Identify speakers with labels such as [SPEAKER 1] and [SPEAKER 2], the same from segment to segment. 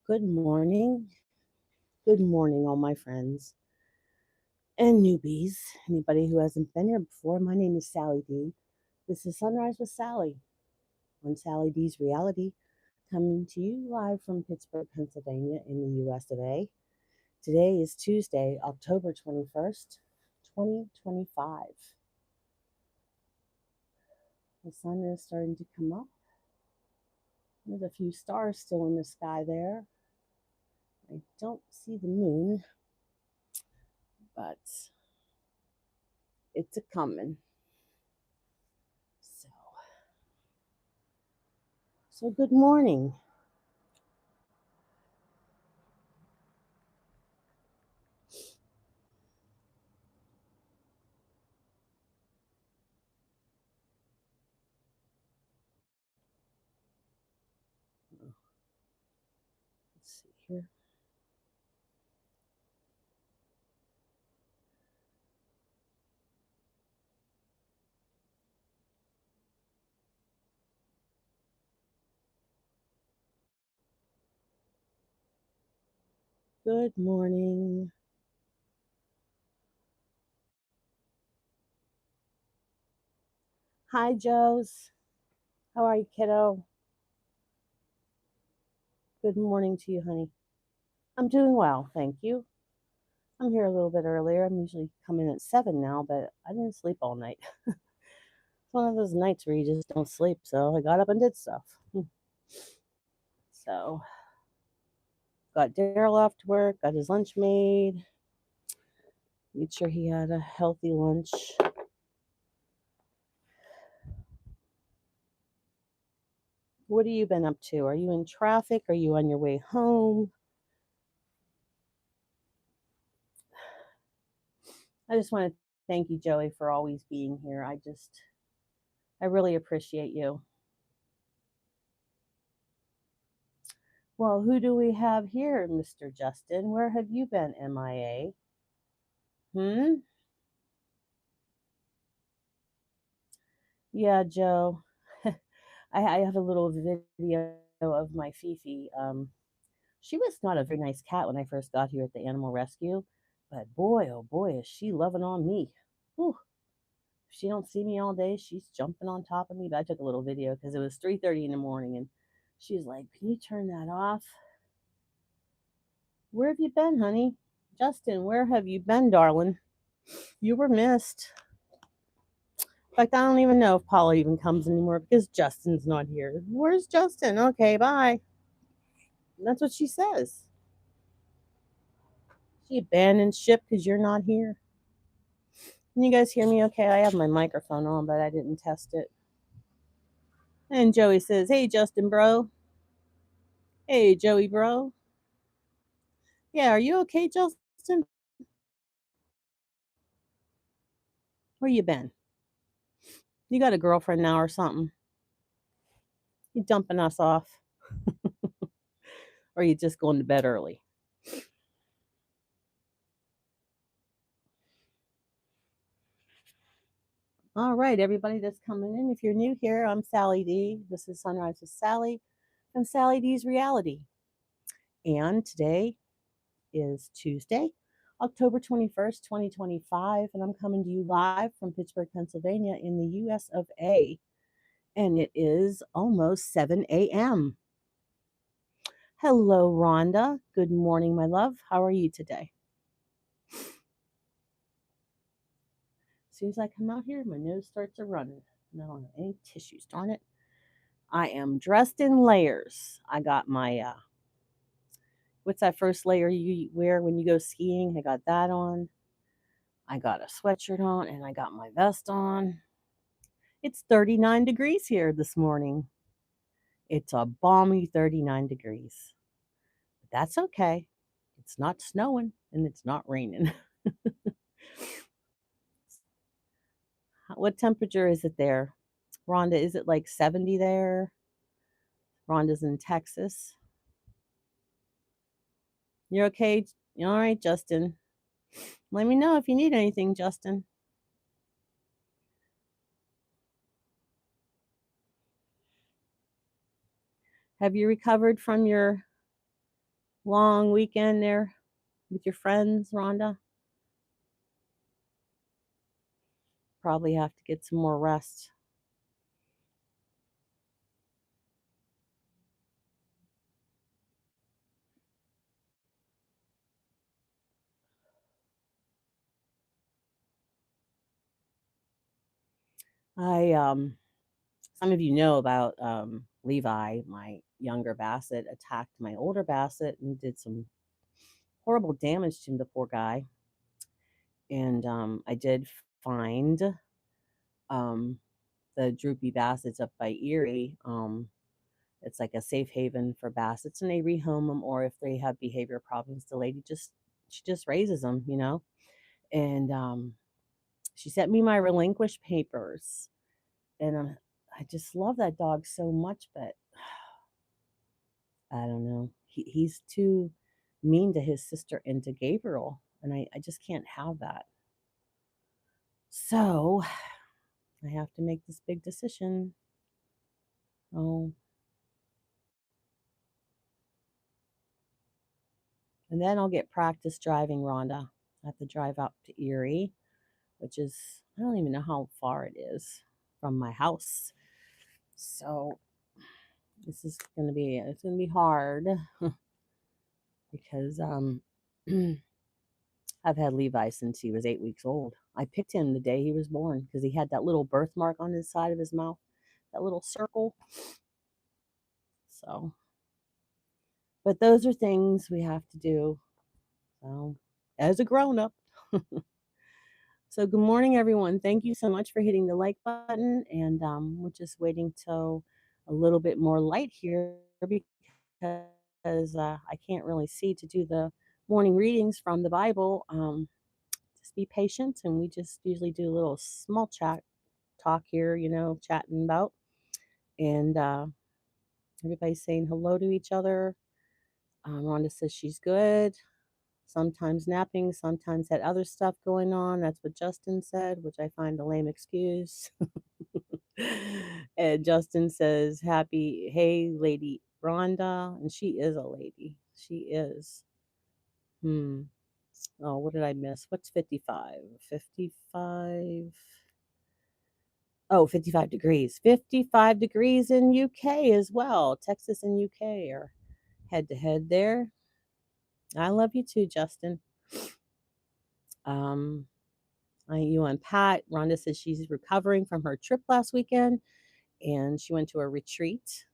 [SPEAKER 1] Good morning. Good morning, all my friends and newbies. Anybody who hasn't been here before, my name is Sally D. This is Sunrise with Sally on Sally D's Reality, coming to you live from Pittsburgh, Pennsylvania, in the US of A. Today is Tuesday, October 21st, 2025. The sun is starting to come up. There's a few stars still in the sky there. I don't see the moon, but it's a coming. So good morning. Let's see here. Good morning. Hi, Joes. How are you, kiddo? Good morning to you, honey. I'm doing well, thank you. I'm here a little bit earlier. I'm usually coming at 7 now, but I didn't sleep all night. It's one of those nights where you just don't sleep, so I got up and did stuff. So, got Daryl off to work, got his lunch made, made sure he had a healthy lunch. What have you been up to? Are you in traffic? Are you on your way home? I just want to thank you, Joey, for always being here. I really appreciate you. Well, who do we have here, Mr. Justin? Where have you been, MIA? Yeah, Joe. I have a little video of my Fifi. She was not a very nice cat when I first got here at the animal rescue, but boy, oh boy, is she loving on me. Whew. If she don't see me all day, she's jumping on top of me. But I took a little video because it was 3:30 in the morning, and she was like, "Can you turn that off?" Where have you been, honey? Justin, where have you been, darling? You were missed. In fact, I don't even know if Paula even comes anymore because Justin's not here. Where's Justin? Okay, bye. That's what she says. She abandoned ship because you're not here. Can you guys hear me okay? I have my microphone on, but I didn't test it. And Joey says, "Hey, Justin, bro. Hey, Joey, bro. Yeah, are you okay, Justin? Where you been? You got a girlfriend now or something? You dumping us off? Or you just going to bed early?" All right, everybody that's coming in. If you're new here, I'm Sally D. This is Sunrise with Sally from Sally D's Reality. And today is Tuesday, October 21st, 2025, and I'm coming to you live from Pittsburgh, Pennsylvania in the US of A. And it is almost 7 a.m. Hello, Rhonda. Good morning, my love. How are you today? As soon as I come out here, my nose starts a running. And I don't have any tissues, darn it. I am dressed in layers. I got my what's that first layer you wear when you go skiing? I got that on. I got a sweatshirt on and I got my vest on. It's 39 degrees here this morning. It's a balmy 39 degrees. But that's okay. It's not snowing and it's not raining. What temperature is it there? Rhonda, is it like 70 there? Rhonda's in Texas. You're okay? All right, Justin. Let me know if you need anything, Justin. Have you recovered from your long weekend there with your friends, Rhonda? Probably have to get some more rest. I Some of you know about Levi, my younger Basset, attacked my older Basset and did some horrible damage to him, the poor guy. And I did find um, the droopy Bassets up by Erie. It's like a safe haven for Bassets, and they rehome them, or if they have behavior problems, the lady just she just raises them, you know. And she sent me my relinquished papers, and I just love that dog so much, but I don't know. He's too mean to his sister and to Gabriel, and I just can't have that. So I have to make this big decision. Oh, and then I'll get practice driving Rhonda. I have to drive out to Erie, which is, I don't even know how far it is from my house. So it's gonna be hard because I've had Levi since he was 8 weeks old. I picked him the day he was born because he had that little birthmark on his side of his mouth, that little circle. So, but those are things we have to do. So, as a grown up. So, good morning, everyone. Thank you so much for hitting the like button. And we're just waiting till a little bit more light here because I can't really see to do the morning readings from the Bible. Just be patient, and we just usually do a little small chat talk here, chatting about. And everybody's saying hello to each other. Rhonda says she's good. Sometimes napping, sometimes had other stuff going on. That's what Justin said, which I find a lame excuse. And Justin says, "Happy, hey, Lady Rhonda," and she is a lady. She is. Hmm. Oh, what did I miss? What's 55? 55. Oh, 55 degrees. 55 degrees in UK as well. Texas and UK are head to head there. I love you too, Justin. Um, you and Pat. Rhonda says she's recovering from her trip last weekend and she went to a retreat,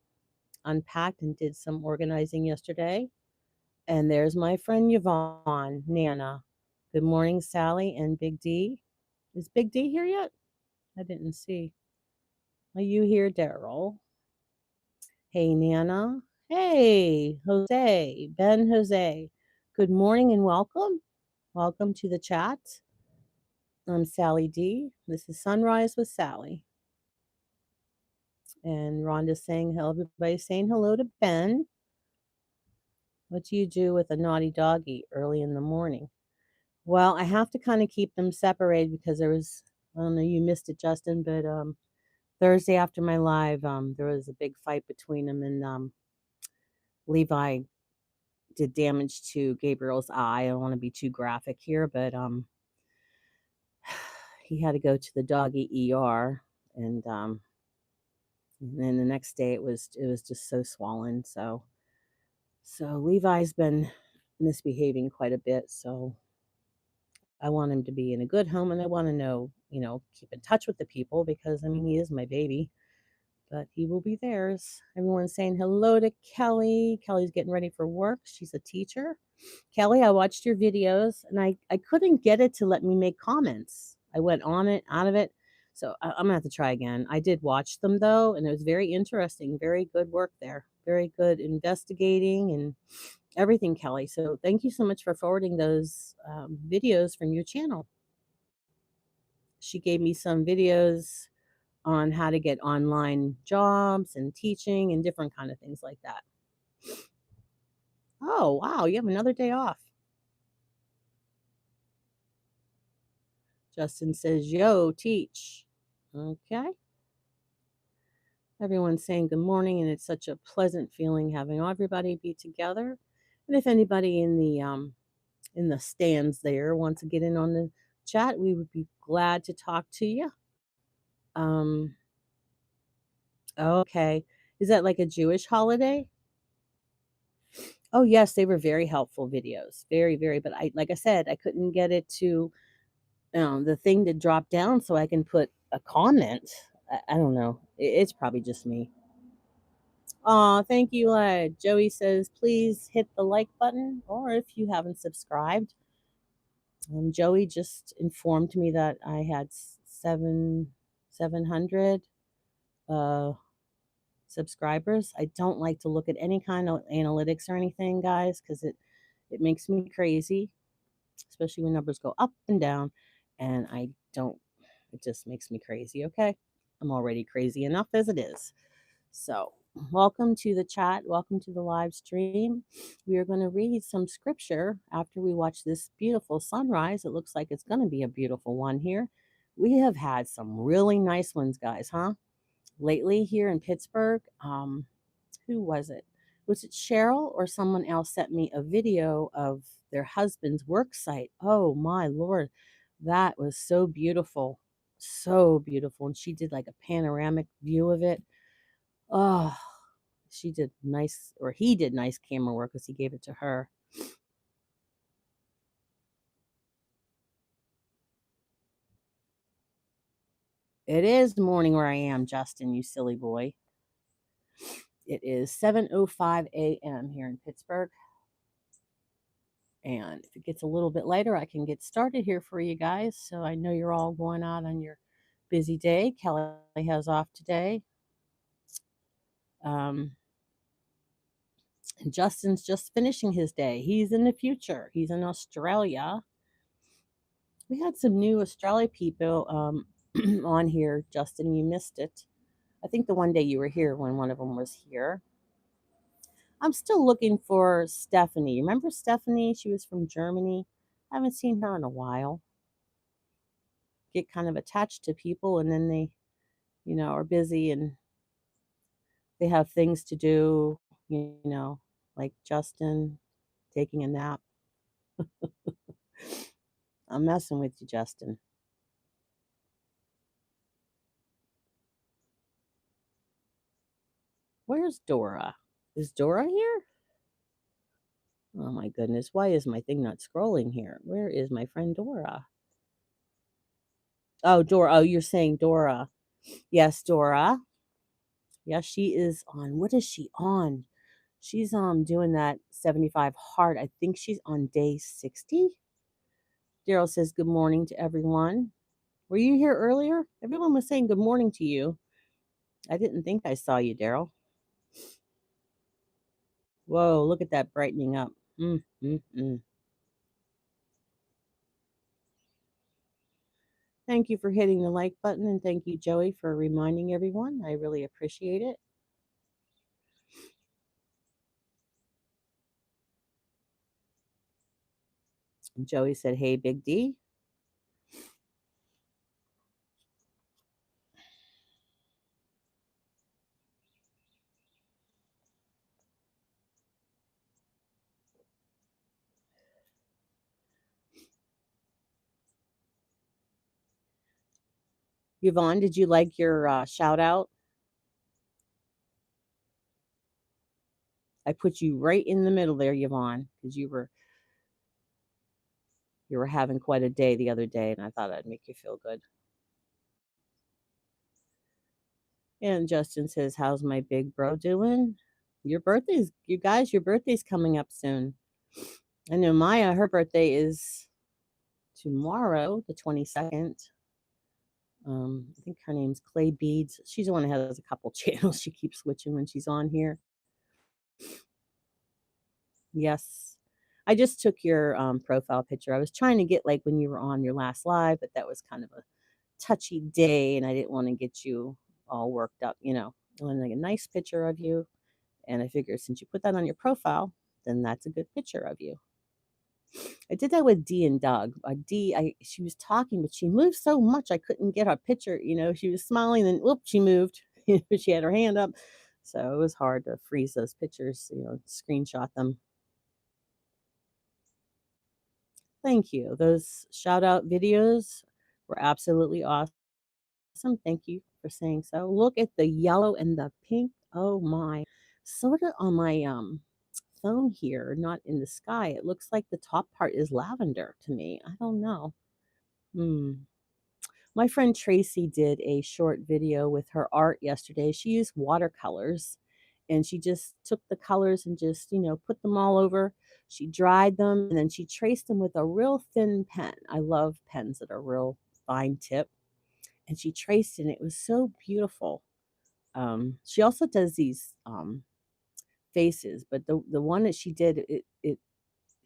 [SPEAKER 1] unpacked, and did some organizing yesterday. And there's my friend Yvonne, Nana. Good morning, Sally and Big D. Is Big D here yet? I didn't see. Are you here, Daryl? Hey, Nana. Hey, Jose. Ben Jose. Good morning and welcome. Welcome to the chat. I'm Sally D. This is Sunrise with Sally. And Rhonda's saying hello. Everybody's saying hello to Ben. What do you do with a naughty doggy early in the morning? Well, I have to kind of keep them separated because I don't know, you missed it, Justin, but Thursday after my live, there was a big fight between them, and Levi did damage to Gabriel's eye. I don't want to be too graphic here, but he had to go to the doggy ER, and then the next day it was just so swollen. So Levi's been misbehaving quite a bit. So I want him to be in a good home, and I want to know, keep in touch with the people because I mean he is my baby, but he will be theirs. Everyone's saying hello to Kelly. Kelly's getting ready for work. She's a teacher. Kelly, I watched your videos and I couldn't get it to let me make comments. I went on it, out of it. So I'm gonna have to try again. I did watch them though, and it was very interesting. Very good work there. Very good investigating and everything, Kelly. So thank you so much for forwarding those videos from your channel. She gave me some videos on how to get online jobs and teaching and different kind of things like that. Oh, wow, you have another day off. Justin says, "Yo, teach." Okay. Everyone's saying good morning, and it's such a pleasant feeling having everybody be together. And if anybody in the stands there wants to get in on the chat, we would be glad to talk to you. Um, okay. Is that like a Jewish holiday? Oh, yes, they were very helpful videos. Very, very, but like I said, I couldn't get it to the thing to drop down so I can put a comment. I don't know. It's probably just me. Aw, thank you. Joey says, please hit the like button, or if you haven't subscribed. Joey just informed me that I had 700 uh, subscribers. I don't like to look at any kind of analytics or anything, guys, because it makes me crazy, especially when numbers go up and down, and I don't. It just makes me crazy. Okay, I'm already crazy enough as it is. So, welcome to the chat. Welcome to the live stream. We are going to read some scripture after we watch this beautiful sunrise. It looks like it's going to be a beautiful one here. We have had some really nice ones, guys, huh? Lately here in Pittsburgh. Who was it? Was it Cheryl or someone else sent me a video of their husband's work site? Oh my Lord, that was so beautiful. So beautiful. And she did like a panoramic view of it. Oh, she did nice, or he did nice camera work because he gave it to her. It is morning where I am, Justin, you silly boy. It is 7:05 a.m. here in Pittsburgh. And if it gets a little bit later, I can get started here for you guys. So I know you're all going out on your busy day. Kelly has off today. Um, and Justin's just finishing his day. He's in the future. He's in Australia. We had some new Australia people on here, Justin. You missed it. I think the one day you were here when one of them was here. I'm still looking for Stephanie. Remember Stephanie? She was from Germany. I haven't seen her in a while. Get kind of attached to people and then they, are busy and they have things to do, like Justin taking a nap. I'm messing with you, Justin. Where's Dora? Is Dora here? Oh my goodness. Why is my thing not scrolling here? Where is my friend Dora? Oh, Dora. Oh, you're saying Dora. Yes, Dora. Yes, she is on. What is she on? She's doing that 75 hard. I think she's on day 60. Daryl says good morning to everyone. Were you here earlier? Everyone was saying good morning to you. I didn't think I saw you, Daryl. Whoa, look at that brightening up. Mm, mm, mm. Thank you for hitting the like button, and thank you, Joey, for reminding everyone. I really appreciate it. Joey said, hey, Big D. Yvonne, did you like your shout out? I put you right in the middle there, Yvonne, because you were having quite a day the other day, and I thought I'd make you feel good. And Justin says, how's my big bro doing? You guys, your birthday's coming up soon. I know Maya, her birthday is tomorrow, the 22nd. I think her name's Clay Beads. She's the one that has a couple channels. She keeps switching when she's on here. Yes. I just took your profile picture. I was trying to get like when you were on your last live, but that was kind of a touchy day and I didn't want to get you all worked up, I wanted like a nice picture of you. And I figured since you put that on your profile, then that's a good picture of you. I did that with Dee and Doug. She was talking, but she moved so much I couldn't get her picture. She was smiling, and whoop, she moved. She had her hand up, so it was hard to freeze those pictures. Screenshot them. Thank you. Those shout out videos were absolutely awesome. Thank you for saying so. Look at the yellow and the pink. Oh my. Sort of on my phone here, not in the sky. It looks like the top part is lavender to me. I don't know. Hmm. My friend Tracy did a short video with her art yesterday. She used watercolors and she just took the colors and just, put them all over. She dried them and then she traced them with a real thin pen. I love pens that are real fine tip. And she traced it and it was so beautiful. She also does these faces, but the one that she did, it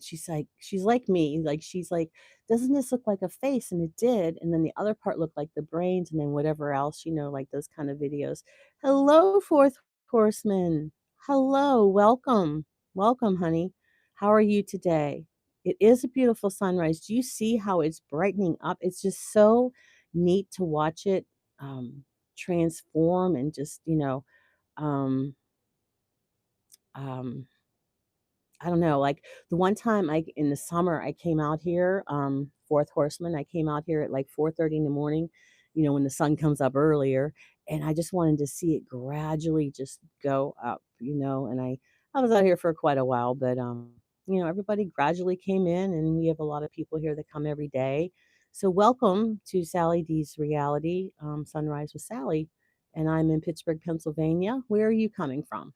[SPEAKER 1] she's like me, like, she's like, "Doesn't this look like a face?" And it did, and then the other part looked like the brains and then whatever else, like those kind of videos. Hello, 4th Horseman. Hello, welcome. Welcome, honey. How are you today? It is a beautiful sunrise. Do you see how it's brightening up? It's just so neat to watch it, transform and just, um, um I don't know, like, the one time in the summer, I came out here, 4th Horseman, I came out here at, like, 4:30 in the morning, when the sun comes up earlier, and I just wanted to see it gradually just go up, and I was out here for quite a while, but, everybody gradually came in, and we have a lot of people here that come every day. So welcome to Sally D's Reality, Sunrise with Sally, and I'm in Pittsburgh, Pennsylvania. Where are you coming from?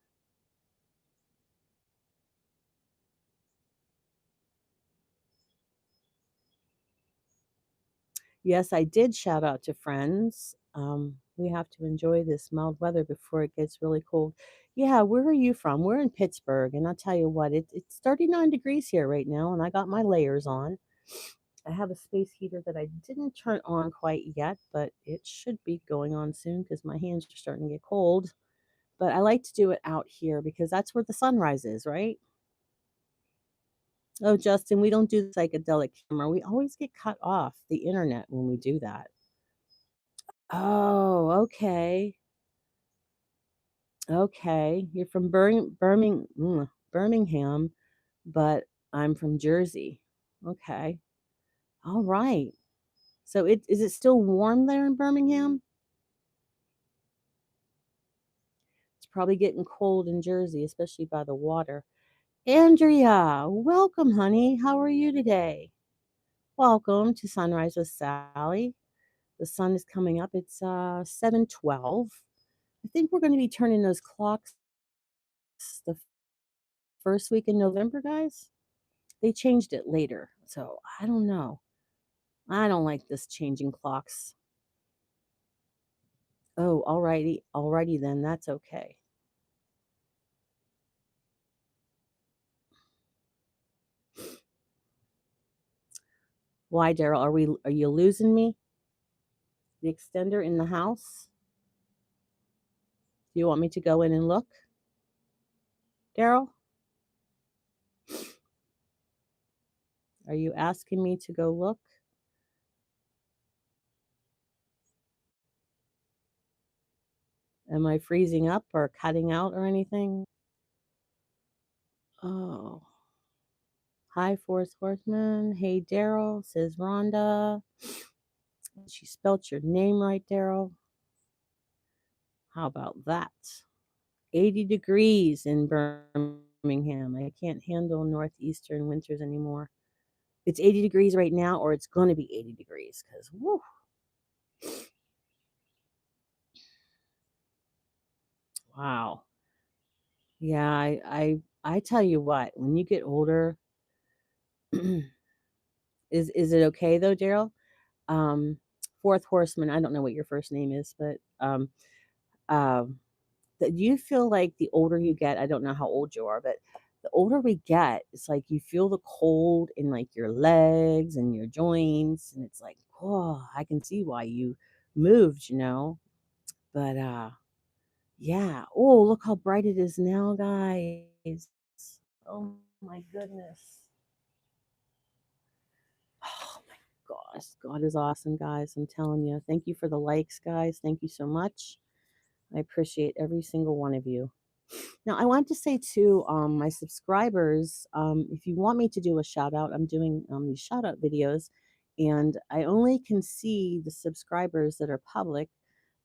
[SPEAKER 1] Yes, I did shout out to friends. We have to enjoy this mild weather before it gets really cold. Yeah, where are you from? We're in Pittsburgh, and I'll tell you what, it's 39 degrees here right now, and I got my layers on. I have a space heater that I didn't turn on quite yet, but it should be going on soon because my hands are starting to get cold. But I like to do it out here because that's where the sunrise is, right? Oh, Justin, we don't do the psychedelic camera. We always get cut off the internet when we do that. Oh, okay. Okay. You're from Birmingham, but I'm from Jersey. Okay. All right. So it still warm there in Birmingham? It's probably getting cold in Jersey, especially by the water. Andrea, welcome, honey. How are you today? Welcome to Sunrise with Sally. The sun is coming up. It's 7:12. I think we're going to be turning those clocks the first week in November, guys. They changed it later, so I don't know. I don't like this changing clocks. Oh, alrighty, alrighty then. That's okay. Why, Daryl? Are you losing me? The extender in the house? Do you want me to go in and look, Daryl? Are you asking me to go look? Am I freezing up or cutting out or anything? Oh. Hi, Forest Horseman. Hey, Daryl, says Rhonda. She spelt your name right, Daryl. How about that? 80 degrees in Birmingham. I can't handle northeastern winters anymore. It's 80 degrees right now, or it's going to be 80 degrees because, woo. Wow. Yeah, I tell you what, when you get older, is it okay though, Daryl? Um, Fourth Horseman, I don't know what your first name is, but um, do you feel like the older you get, I don't know how old you are, but the older we get, it's like you feel the cold in like your legs and your joints, and it's like, oh, I can see why you moved. But yeah. Oh, look how bright it is now, guys. Oh my goodness. Oh my gosh. God is awesome, guys. I'm telling you. Thank you for the likes, guys. Thank you so much. I appreciate every single one of you. Now, I want to say to my subscribers, if you want me to do a shout out, I'm doing these shout out videos, and I only can see the subscribers that are public.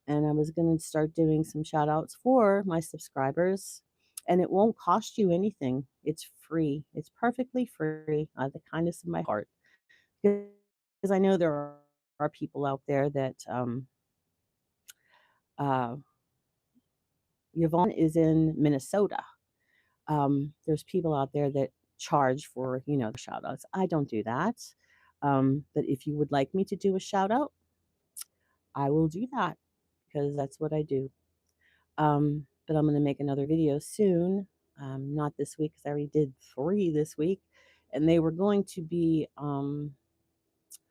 [SPEAKER 1] And I was going to start doing some shout outs for my subscribers, and it won't cost you anything. It's free, it's perfectly free, the kindness of my heart. Because I know there are people out there that, uh, Yvonne is in Minnesota. There's people out there that charge for, the shout outs. I don't do that. But if you would like me to do a shout out, I will do that because that's what I do. But I'm going to make another video soon. Not this week because I already did 3 this week, and they were going to be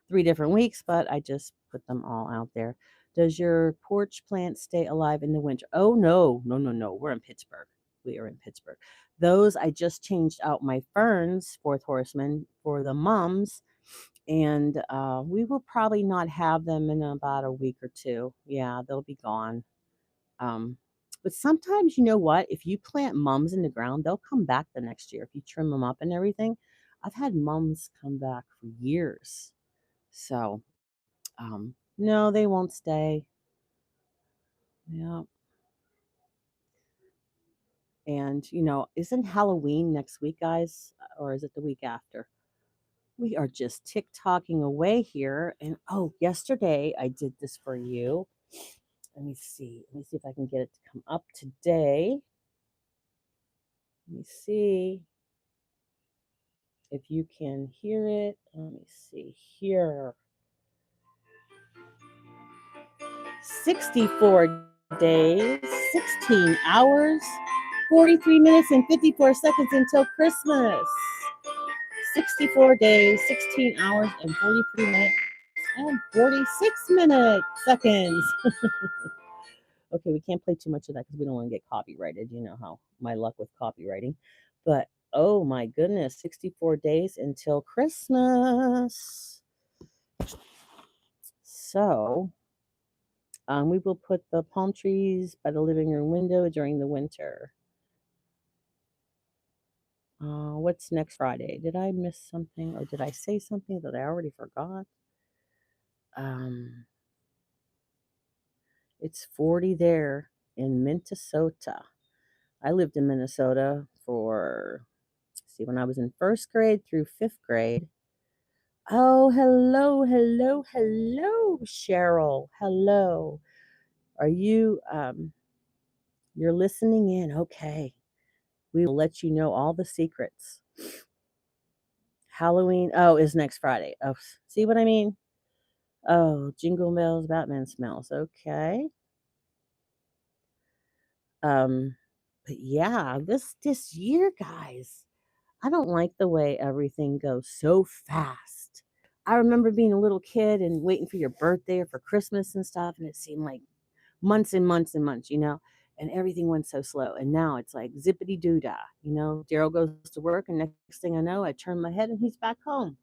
[SPEAKER 1] 3 different weeks, but I just put them all out there. Does your porch plant stay alive in the winter? Oh, no, no, no, no. We're in Pittsburgh. We are in Pittsburgh. Those, I just changed out my ferns, fourth horseman, for the mums, and we will probably not have them in about a week or two. Yeah, they'll be gone. Um, but sometimes, you know what? If you plant mums in the ground, they'll come back the next year if you trim them up and everything. I've had mums come back for years. So, no, they won't stay. Yeah. And, isn't Halloween next week, guys? Or is it the week after? We are just tick-tocking away here. And oh, yesterday I did this for you. Let me see. Let me see if I can get it to come up today. Let me see if you can hear it. Let me see here. 64 days, 16 hours, 43 minutes, and 54 seconds until Christmas. 64 days, 16 hours, and 43 minutes, and 46 seconds. Okay, we can't play too much of that because we don't want to get copyrighted. You know how my luck with copywriting. But oh my goodness, 64 days until Christmas. So we will put the palm trees by the living room window during the winter. What's next Friday? Did I miss something or did I say something that I already forgot? It's 40 there in Minnesota. I lived in Minnesota for, see, when I was in first grade through fifth grade. Oh, hello, hello, hello, Cheryl. Hello. Are you, you're listening in? Okay. We will let you know all the secrets. Halloween, oh, is next Friday. Oh, see what I mean? Oh, jingle bells, Batman smells. Okay. Um, but yeah, this year, guys, I don't like the way everything goes so fast. I remember being a little kid and waiting for your birthday or for Christmas and stuff, and it seemed like months and months and months, and everything went so slow. And now it's like zippity doo dah, Daryl goes to work, and next thing I know, I turn my head and he's back home.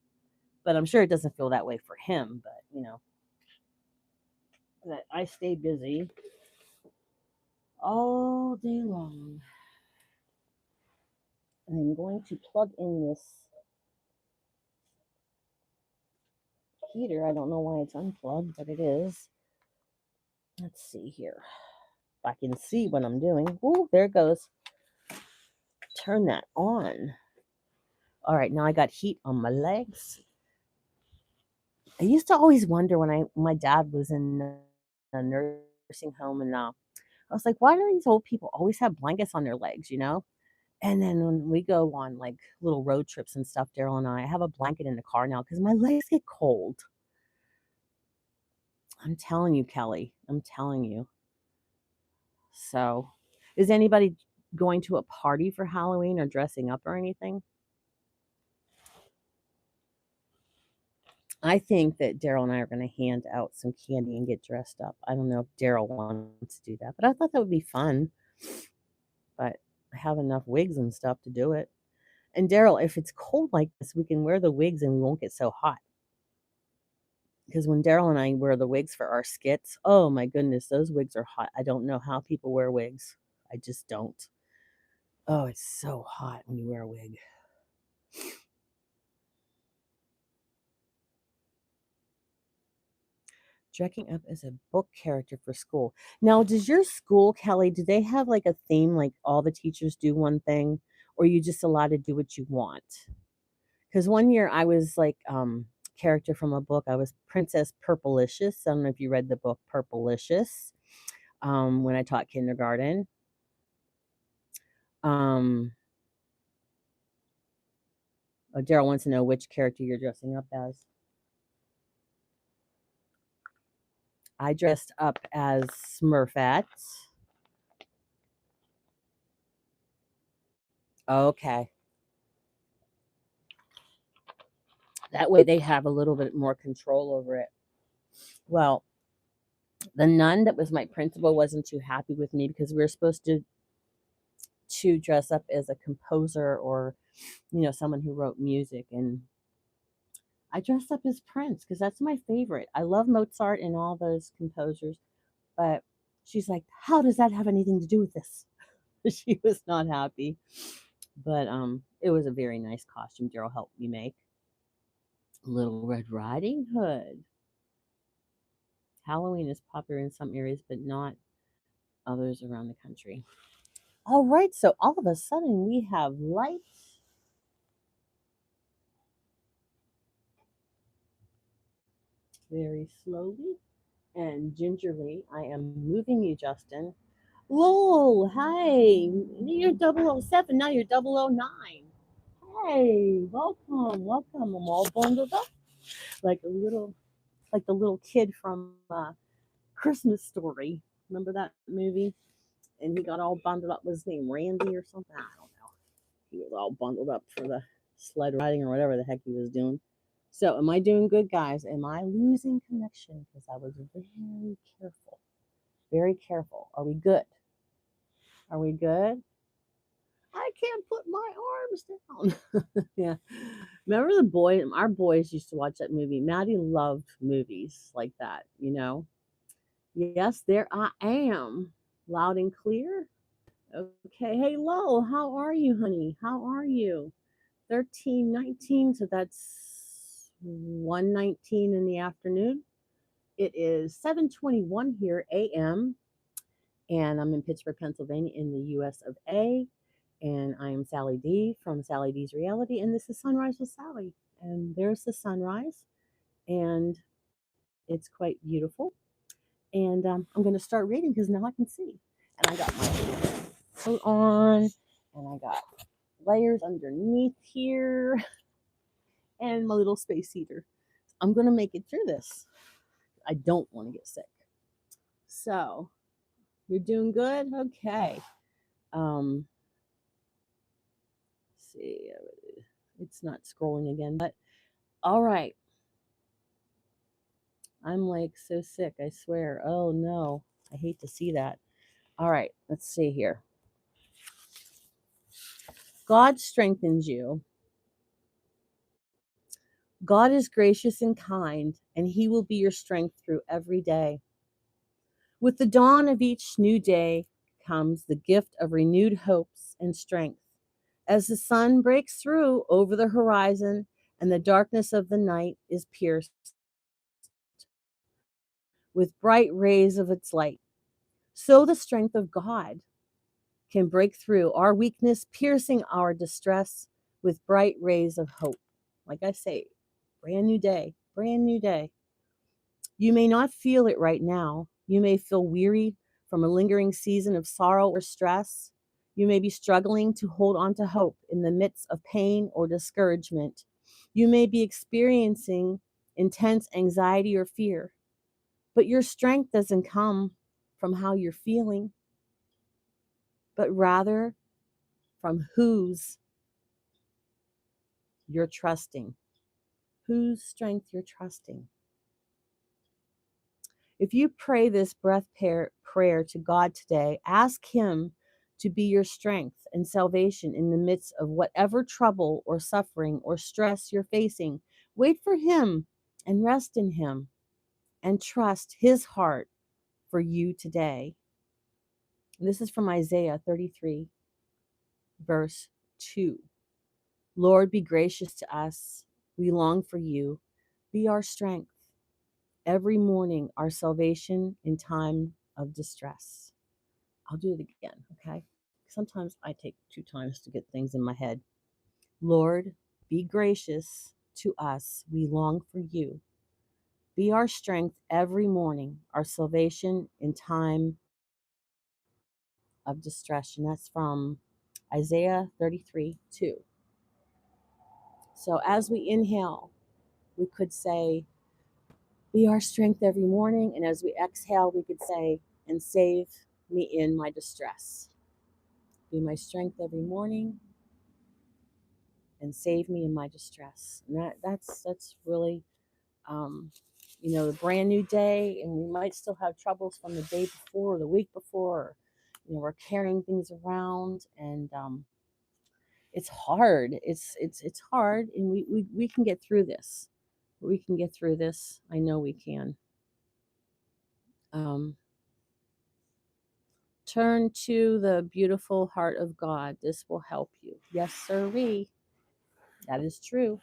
[SPEAKER 1] But I'm sure it doesn't feel that way for him, but that I stay busy all day long. I'm going to plug in this heater. I don't know why it's unplugged, but it is. Let's see here. If I can see what I'm doing. Oh, there it goes. Turn that on. All right, now I got heat on my legs. I used to always wonder when my dad was in a nursing home, and I was like, why do these old people always have blankets on their legs, And then when we go on like little road trips and stuff, Daryl and I have a blanket in the car now because my legs get cold. I'm telling you, Kelly. I'm telling you. So, is anybody going to a party for Halloween or dressing up or anything? I think that Daryl and I are going to hand out some candy and get dressed up. I don't know if Daryl wants to do that, but I thought that would be fun. But I have enough wigs and stuff to do it. And Daryl, if it's cold like this, we can wear the wigs and we won't get so hot. Because when Daryl and I wear the wigs for our skits, oh my goodness, those wigs are hot. I don't know how people wear wigs. I just don't. Oh, it's so hot when you wear a wig. Dressing up as a book character for school. Now, does your school, Kelly, do they have like a theme, like all the teachers do one thing, or you just allowed to do what you want? Because one year I was like character from a book. I was Princess Purplicious. I don't know if you read the book Purplicious when I taught kindergarten. Um, Daryl wants to know which character you're dressing up as. I dressed up as Smurfette. Okay. That way they have a little bit more control over it. Well, the nun that was my principal wasn't too happy with me because we were supposed to dress up as a composer or someone who wrote music, and I dressed up as Prince because that's my favorite. I love Mozart and all those composers, but she's like, "How does that have anything to do with this?" She was not happy. But it was a very nice costume Daryl helped me make. Little Red Riding Hood. Halloween is popular in some areas, but not others around the country. All right, so all of a sudden we have lights. Very slowly and gingerly, I am moving you, Justin. Whoa, hi. You're 007, now you're 009. Hey, welcome, welcome. I'm all bundled up like like the little kid from Christmas Story. Remember that movie? And he got all bundled up. Was his name Randy or something? I don't know. He was all bundled up for the sled riding or whatever the heck he was doing. So, am I doing good, guys? Am I losing connection? Because I was very careful. Very careful. Are we good? Are we good? I can't put my arms down. Yeah. Remember the boy? Our boys used to watch that movie. Maddie loved movies like that. Yes, there I am. Loud and clear. Okay. Hey, Lo, how are you, honey? How are you? 13:19, so that's 1:19 in the afternoon. It is 7:21 here a.m. and I'm in Pittsburgh, Pennsylvania in the US of A. And I am Sally D from Sally D's Reality, and this is Sunrise with Sally. And there's the sunrise, and it's quite beautiful. And I'm going to start reading because now I can see. And I got my coat on, and I got layers underneath here, and my little space heater. I'm going to make it through this. I don't want to get sick. So, you're doing good? Okay. Um, see, it's not scrolling again, but all right. I'm like so sick, I swear. Oh no, I hate to see that. All right, let's see here. God strengthens you. God is gracious and kind, and He will be your strength through every day. With the dawn of each new day comes the gift of renewed hopes and strength. As the sun breaks through over the horizon and the darkness of the night is pierced with bright rays of its light, so the strength of God can break through our weakness, piercing our distress with bright rays of hope. Like I say, brand new day, brand new day. You may not feel it right now. You may feel weary from a lingering season of sorrow or stress. You may be struggling to hold on to hope in the midst of pain or discouragement. You may be experiencing intense anxiety or fear, but your strength doesn't come from how you're feeling, but rather from whose you're trusting, whose strength you're trusting. If you pray this prayer to God today, ask Him to be your strength and salvation in the midst of whatever trouble or suffering or stress you're facing. Wait for Him and rest in Him and trust His heart for you today. And this is from Isaiah 33, verse 2. Lord, be gracious to us. We long for you. Be our strength. Every morning, our salvation in time of distress. I'll do it again, okay? Sometimes I take 2 times to get things in my head. Lord, be gracious to us. We long for you. Be our strength every morning, our salvation in time of distress. And that's from Isaiah 33:2. So as we inhale, we could say, be our strength every morning. And as we exhale, we could say, and save me in my distress. Be my strength every morning and save me in my distress. And that's really, um, a brand new day, and we might still have troubles from the day before or the week before. Or, we're carrying things around, and it's hard. It's hard, and we can get through this. We can get through this. I know we can. Um, Turn to the beautiful heart of God. This will help you. Yes, sirree. That is true.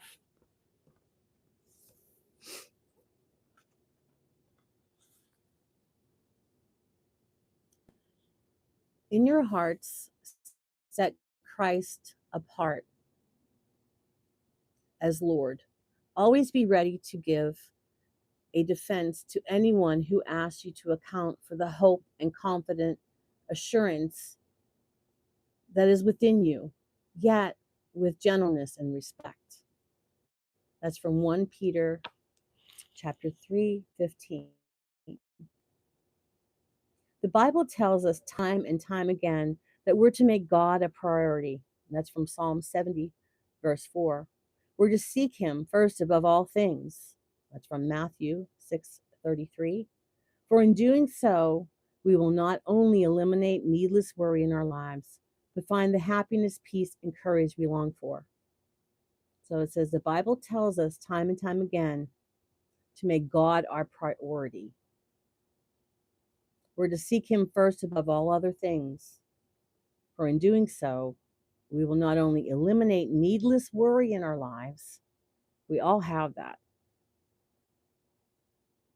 [SPEAKER 1] In your hearts, set Christ apart as Lord. Always be ready to give a defense to anyone who asks you to account for the hope and confident assurance that is within you, yet with gentleness and respect. That's from 1 Peter chapter 3:15. The Bible tells us time and time again that we're to make God a priority. And that's from Psalm 70, verse 4. We're to seek him first above all things. That's from Matthew 6:33. For in doing so, we will not only eliminate needless worry in our lives, but find the happiness, peace, and courage we long for. So it says the Bible tells us time and time again to make God our priority. We're to seek him first above all other things. For in doing so, we will not only eliminate needless worry in our lives, we all have that,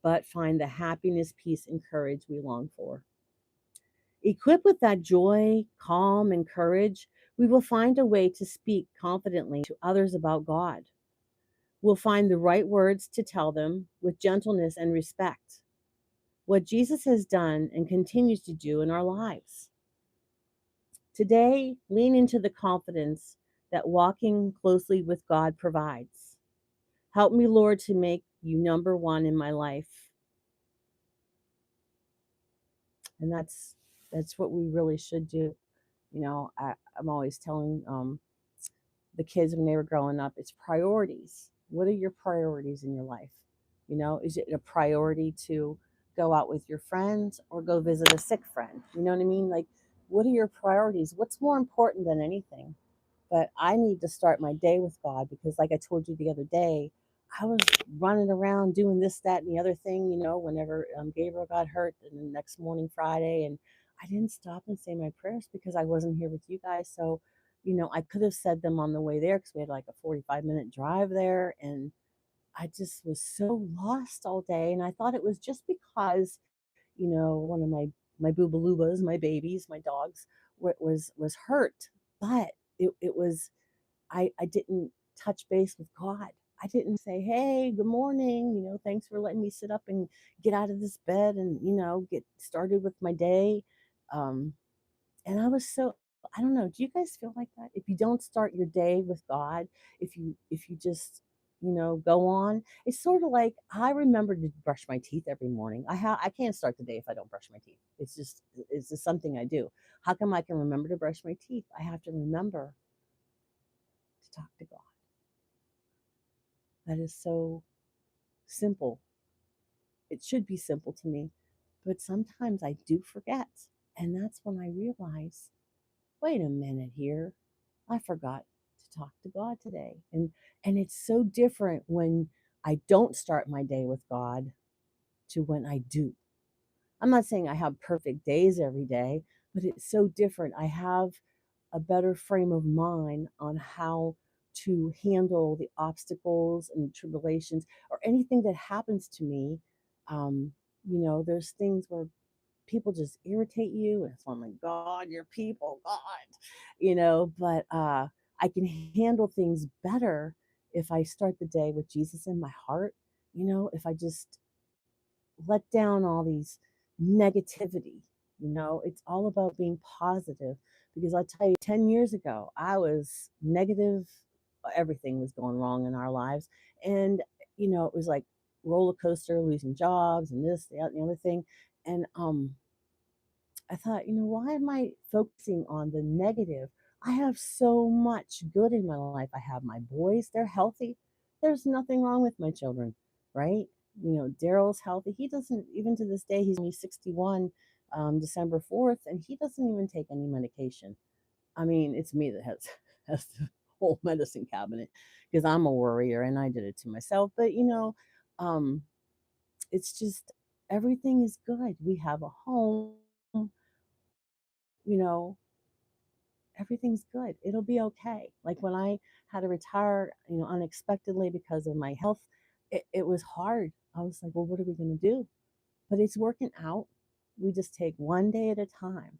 [SPEAKER 1] but find the happiness, peace, and courage we long for. Equipped with that joy, calm, and courage, we will find a way to speak confidently to others about God. We'll find the right words to tell them with gentleness and respect. What Jesus has done and continues to do in our lives. Today, lean into the confidence that walking closely with God provides. Help me, Lord, to make you number one in my life. And that's what we really should do. I'm always telling the kids when they were growing up, it's priorities. What are your priorities in your life? Is it a priority to go out with your friends or go visit a sick friend? You know what I mean? Like, what are your priorities? What's more important than anything? But I need to start my day with God because, like I told you the other day, I was running around doing this, that, and the other thing, whenever Gabriel got hurt and the next morning, Friday, and I didn't stop and say my prayers because I wasn't here with you guys. So, I could have said them on the way there because we had like a 45-minute drive there. And I just was so lost all day. And I thought it was just because, one of my boobalubas, my babies, my dogs, was hurt. But it was I didn't touch base with God. I didn't say, "Hey, good morning. Thanks for letting me sit up and get out of this bed and get started with my day." Um, and I don't know. Do you guys feel like that? If you don't start your day with God, if you just go on, it's sort of like I remember to brush my teeth every morning. I can't start the day if I don't brush my teeth. It's just something I do. How come I can remember to brush my teeth? I have to remember to talk to God. That is so simple. It should be simple to me, but sometimes I do forget. And that's when I realize, wait a minute here. I forgot to talk to God today. And it's so different when I don't start my day with God to when I do. I'm not saying I have perfect days every day, but it's so different. I have a better frame of mind on how to handle the obstacles and tribulations or anything that happens to me. Um, there's things where people just irritate you, and it's, oh my God, you're people, God, but I can handle things better if I start the day with Jesus in my heart. If I just let down all these negativity. It's all about being positive, because I tell you, 10 years ago, I was negative. Everything was going wrong in our lives. And, it was like roller coaster, losing jobs and this, that, and the other thing. And I thought, why am I focusing on the negative? I have so much good in my life. I have my boys, they're healthy. There's nothing wrong with my children, right? Daryl's healthy. He doesn't, even to this day, he's only 61, December 4th, and he doesn't even take any medication. I mean, it's me that has, has the whole medicine cabinet because I'm a worrier and I did it to myself. But, um, it's just everything is good. We have a home, you know, everything's good. It'll be okay. Like when I had to retire, unexpectedly because of my health, it was hard. I was like, well, what are we going to do? But it's working out. We just take one day at a time,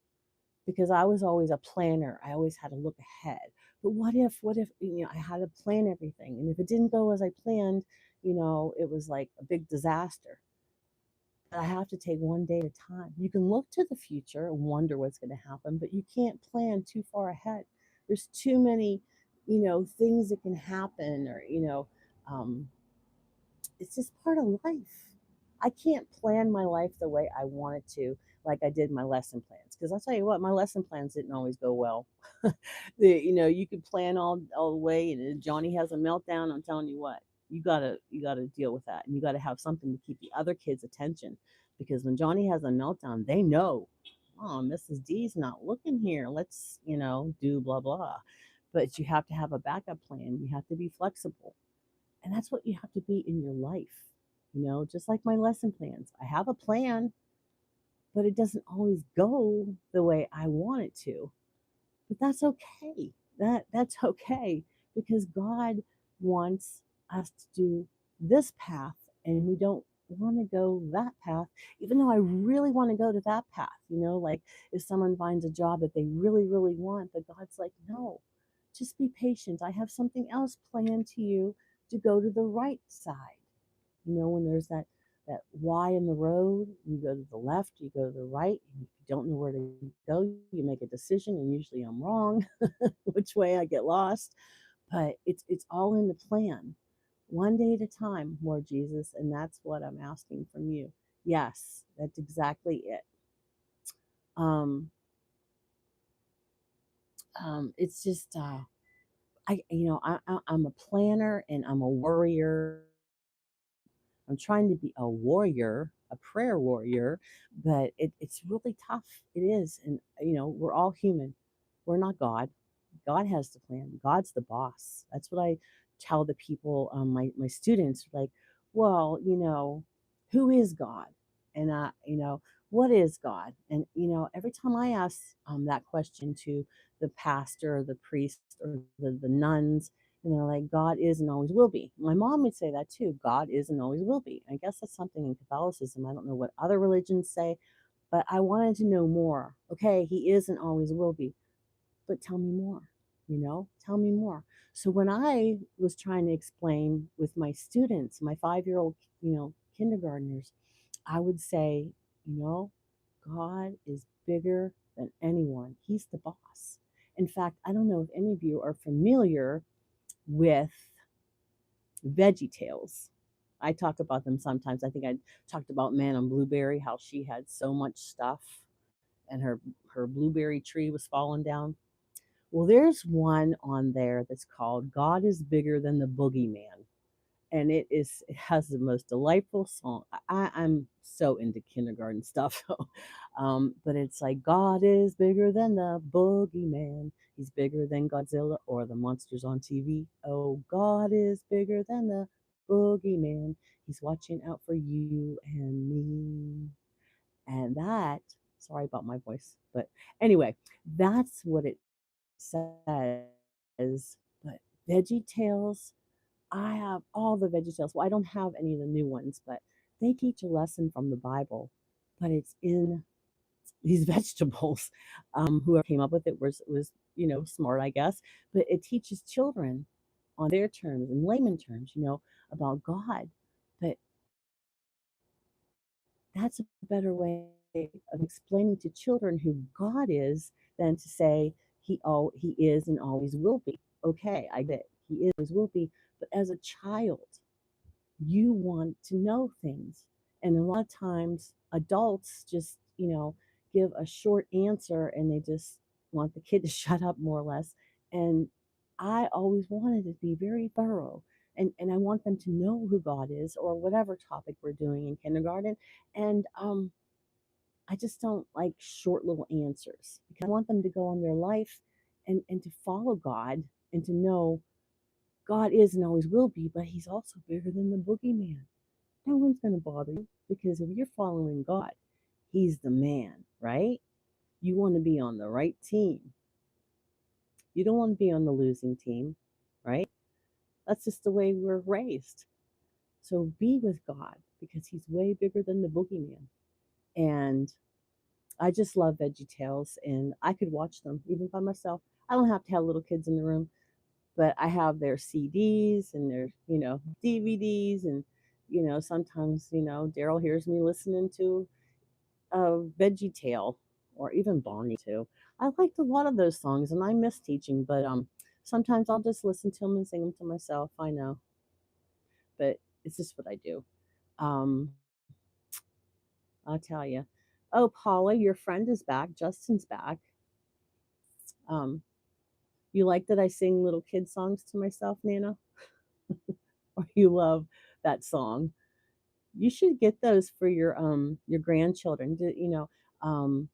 [SPEAKER 1] because I was always a planner. I always had to look ahead. But what if, I had to plan everything. And if it didn't go as I planned, it was like a big disaster. But I have to take one day at a time. You can look to the future and wonder what's going to happen, but you can't plan too far ahead. There's too many, things that can happen, or, um, it's just part of life. I can't plan my life the way I wanted to, like I did my lesson plans. Because I'll tell you what, my lesson plans didn't always go well. You could plan all the way, and if Johnny has a meltdown, I'm telling you what, you gotta deal with that, and you gotta have something to keep the other kids' attention. Because when Johnny has a meltdown, they know, oh, Mrs. D's not looking here. Let's, do blah blah. But you have to have a backup plan. You have to be flexible, and that's what you have to be in your life. Just like my lesson plans. I have a plan, but it doesn't always go the way I want it to. But that's okay. That's okay, because God wants us to do this path, and we don't want to go that path, even though I really want to go to that path. Like if someone finds a job that they really, really want, but God's like, no, just be patient. I have something else planned to you to go to the right side. When there's that Y in the road, you go to the left, you go to the right, and if you don't know where to go, you make a decision, and usually I'm wrong, which way I get lost. But it's all in the plan. One day at a time, Lord Jesus, and that's what I'm asking from you. Yes, that's exactly it. Um, it's just I'm a planner and I'm a worrier. I'm trying to be a warrior, a prayer warrior, but it's really tough. It is. And, we're all human. We're not God. God has the plan. God's the boss. That's what I tell the people, my students, like, well, who is God? And, what is God? And, every time I ask that question to the pastor or the priest or the nuns, and they're like, God is and always will be. My mom would say that too. God is and always will be. I guess that's something in Catholicism. I don't know what other religions say, but I wanted to know more. Okay, he is and always will be, but tell me more, tell me more. So when I was trying to explain with my students, my 5-year-old, kindergartners, I would say, you know, God is bigger than anyone. He's the boss. In fact, I don't know if any of you are familiar with Veggie Tales. I talk about them sometimes. I think I talked about Madame Blueberry, how she had so much stuff and her blueberry tree was falling down. Well, there's one on there that's called God is Bigger Than the Boogeyman. And it has the most delightful song. I'm so into kindergarten stuff. But it's like, God is bigger than the boogeyman. He's bigger than Godzilla or the monsters on TV. Oh, God is bigger than the boogeyman. He's watching out for you and me. And that, sorry about my voice, but anyway, that's what it says, but Veggie Tales, I have all the Veggie Tales. Well, I don't have any of the new ones, but they teach a lesson from the Bible, but it's in these vegetables. Whoever came up with it was smart, I guess. But it teaches children on their terms and layman terms, about God. But that's a better way of explaining to children who God is than to say he is and always will be. Okay, I get it. He is always will be. But as a child, you want to know things. And a lot of times adults just, give a short answer and they just want the kid to shut up more or less. And I always wanted to be very thorough. And I want them to know who God is or whatever topic we're doing in kindergarten. And I just don't like short little answers because I want them to go on their life and to follow God and to know God is and always will be, but he's also bigger than the boogeyman. No one's going to bother you because if you're following God, he's the man, right? You want to be on the right team. You don't want to be on the losing team, right? That's just the way we're raised. So be with God because he's way bigger than the boogeyman. And I just love Veggie Tales and I could watch them even by myself. I don't have to have little kids in the room, but I have their CDs and their, DVDs and sometimes, Daryl hears me listening to Veggie Tale or even Barney too. I liked a lot of those songs and I miss teaching, but sometimes I'll just listen to them and sing them to myself. I know, but it's just what I do. Um, I'll tell you. Oh, Paula, your friend is back. Justin's back. Um, you like that I sing little kid songs to myself, Nana? Or you love that song? You should get those for your grandchildren. Um,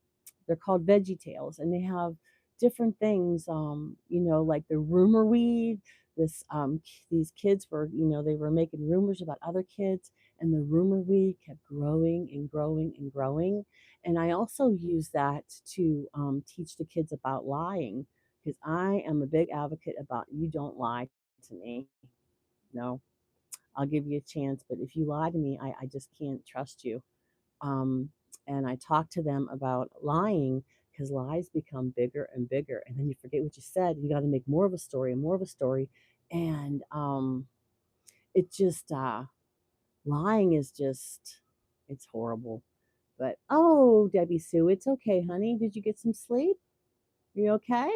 [SPEAKER 1] they're called Veggie Tales, and they have different things. Like the rumor weed. These kids were they were making rumors about other kids, and the rumor weed kept growing and growing and growing. And I also use that to teach the kids about lying because I am a big advocate about you don't lie to me. No, I'll give you a chance, but if you lie to me, I just can't trust you. Um, and I talk to them about lying because lies become bigger and bigger, and then you forget what you said. You got to make more of a story and more of a story, and it just lying is just it's horrible. But oh, Debbie Sue, it's okay, honey. Did you get some sleep? Are you okay?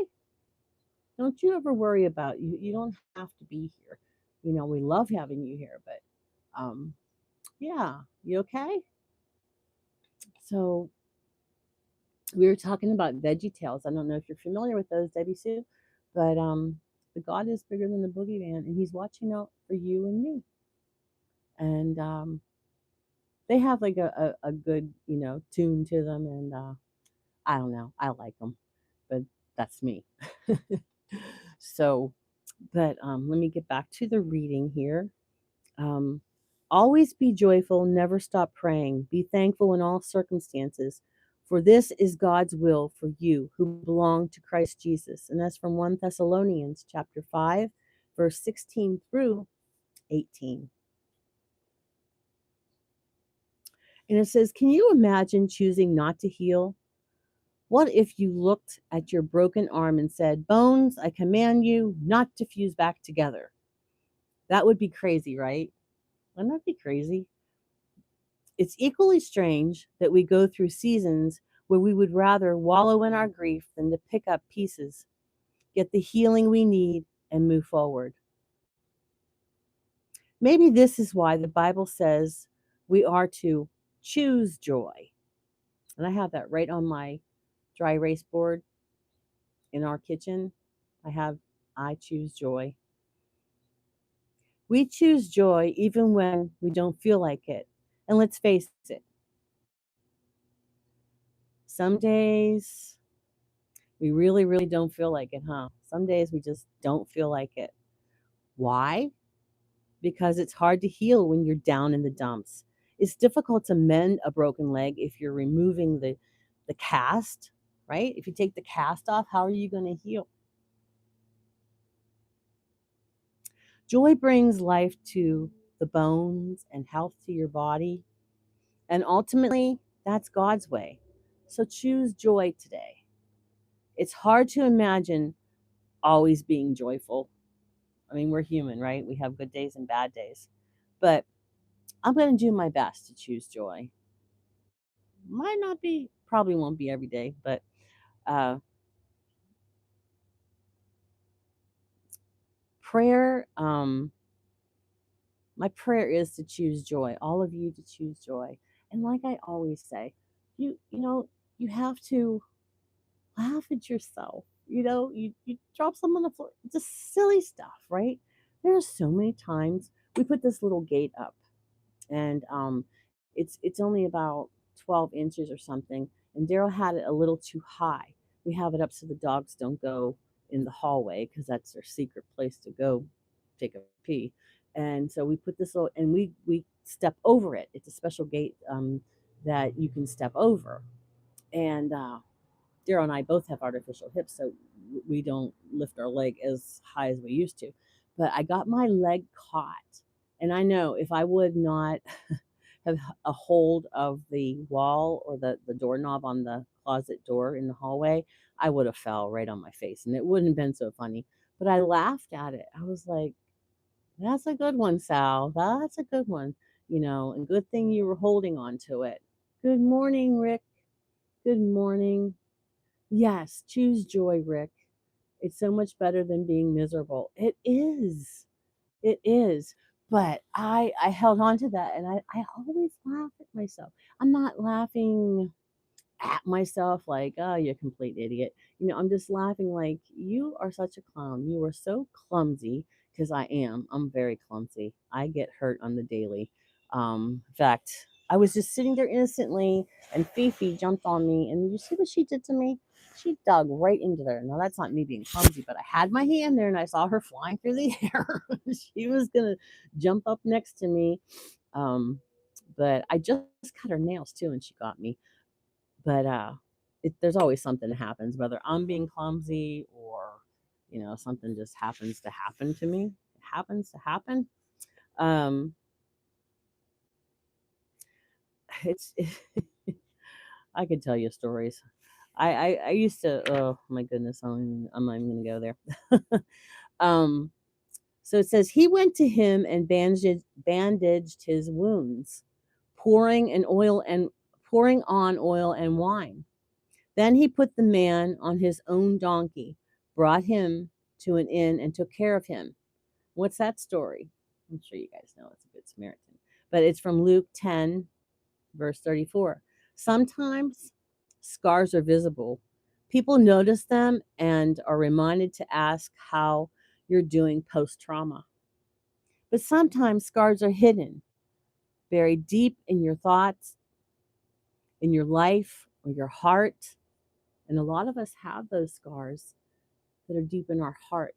[SPEAKER 1] Don't you ever worry about you. You don't have to be here. We love having you here, but um, yeah, you okay? So we were talking about Veggie Tales. I don't know if you're familiar with those, Debbie Sue, but the God is bigger than the boogeyman, and He's watching out for you and me. And they have like a good tune to them, and I don't know, I like them, but that's me. So, but let me get back to the reading here. Um, Always be joyful, never stop praying. Be thankful in all circumstances, for this is God's will for you who belong to Christ Jesus. And that's from 1 Thessalonians chapter 5, verse 16 through 18. And it says, can you imagine choosing not to heal? What if you looked at your broken arm and said, bones, I command you not to fuse back together? That would be crazy, right? Wouldn't that be crazy? It's equally strange that we go through seasons where we would rather wallow in our grief than to pick up pieces, get the healing we need, and move forward. Maybe this is why the Bible says we are to choose joy. And I have that right on my dry erase board in our kitchen. I choose joy. We choose joy even when we don't feel like it. And let's face it, some days we really, really don't feel like it, huh? Some days we just don't feel like it. Why? Because it's hard to heal when you're down in the dumps. It's difficult to mend a broken leg if you're removing the cast, right? If you take the cast off, how are you going to heal? Joy brings life to the bones and health to your body. And ultimately, that's God's way. So choose joy today. It's hard to imagine always being joyful. I mean, we're human, right? We have good days and bad days. But I'm going to do my best to choose joy. Might not be, probably won't be every day, but uh, prayer, my prayer is to choose joy, all of you to choose joy. And like I always say, you know, you have to laugh at yourself. You drop some on the floor, just silly stuff, right? There are so many times we put this little gate up, and it's only about 12 inches or something, and Daryl had it a little too high. We have it up so the dogs don't go in the hallway because that's their secret place to go take a pee. And so we put this little, and we step over it. It's a special gate that you can step over, and Daryl and I both have artificial hips, so we don't lift our leg as high as we used to. But I got my leg caught, and I know if I would not have a hold of the wall or the doorknob on the closet door in the hallway, I would have fell right on my face, and it wouldn't have been so funny. But I laughed at it. I was like, "That's a good one, Sal. That's a good one." And good thing you were holding on to it. Good morning, Rick. Good morning. Yes, choose joy, Rick. It's so much better than being miserable. It is. It is. But I held on to that, and I always laugh at myself. I'm not laughing at myself like, oh, you complete idiot. I'm just laughing like, you are such a clown. You are so clumsy, because I am. I'm very clumsy. I get hurt on the daily. In fact, I was just sitting there innocently, and Fifi jumped on me, and you see what she did to me? She dug right into there. Now, that's not me being clumsy, but I had my hand there and I saw her flying through the air. She was going to jump up next to me. Um, but I just cut her nails too, and she got me. But there's always something that happens, whether I'm being clumsy or something just happens to happen to me. It happens to happen. Um, it's I could tell you stories. I used to. Oh my goodness, I'm not even gonna go there. um, so it says he went to him and bandaged his wounds, pouring on oil and wine. Then he put the man on his own donkey, brought him to an inn, and took care of him. What's that story? I'm sure you guys know it's a good Samaritan. But it's from Luke 10, verse 34. Sometimes scars are visible. People notice them and are reminded to ask how you're doing post trauma. But sometimes scars are hidden, buried deep in your thoughts, in your life, or your heart. And a lot of us have those scars that are deep in our heart,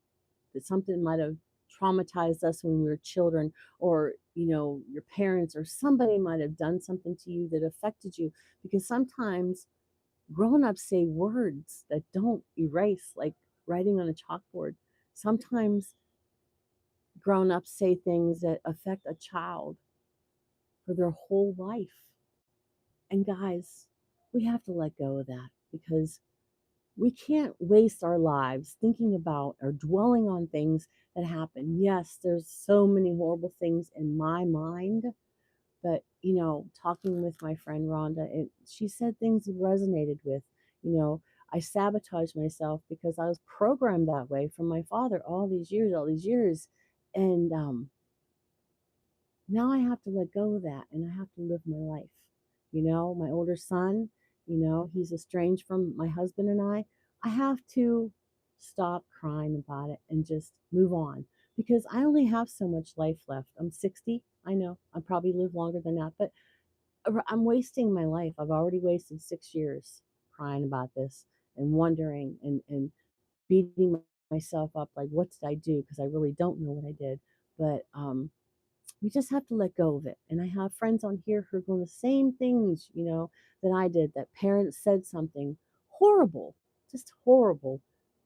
[SPEAKER 1] that something might have traumatized us when we were children, or your parents or somebody might have done something to you that affected you, because sometimes grown-ups say words that don't erase, like writing on a chalkboard. Sometimes grown-ups say things that affect a child for their whole life. And guys, we have to let go of that, because we can't waste our lives thinking about or dwelling on things that happen. Yes, there's so many horrible things in my mind, but talking with my friend Rhonda, she said things that resonated with. You know, I sabotaged myself because I was programmed that way from my father all these years, and now I have to let go of that, and I have to live my life. My older son, he's estranged from my husband and I have to stop crying about it and just move on, because I only have so much life left. I'm 60. I know I probably live longer than that, but I'm wasting my life. I've already wasted 6 years crying about this and wondering and beating myself up like, what did I do? Because I really don't know what I did. But we just have to let go of it. And I have friends on here who are doing the same things, that I did, that parents said something horrible, just horrible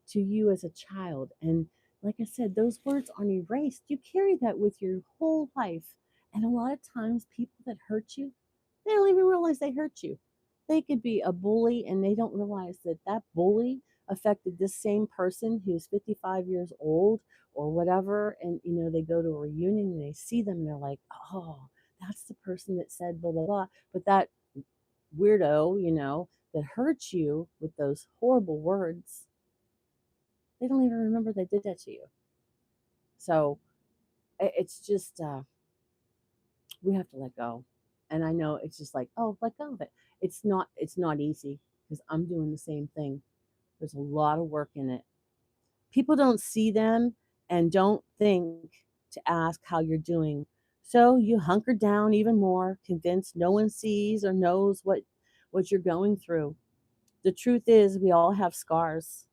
[SPEAKER 1] to you as a child. And like I said, those words aren't erased. You carry that with your whole life. And a lot of times, people that hurt you, they don't even realize they hurt you. They could be a bully and they don't realize that that bully affected this same person who's 55 years old or whatever. And, they go to a reunion and they see them and they're like, oh, that's the person that said blah, blah, blah. But that weirdo, that hurt you with those horrible words, they don't even remember they did that to you. So it's just, we have to let go. And I know it's just like, oh, let go of it. It's not easy because I'm doing the same thing. There's a lot of work in it. People don't see them and don't think to ask how you're doing. So you hunker down even more, convinced no one sees or knows what you're going through. The truth is we all have scars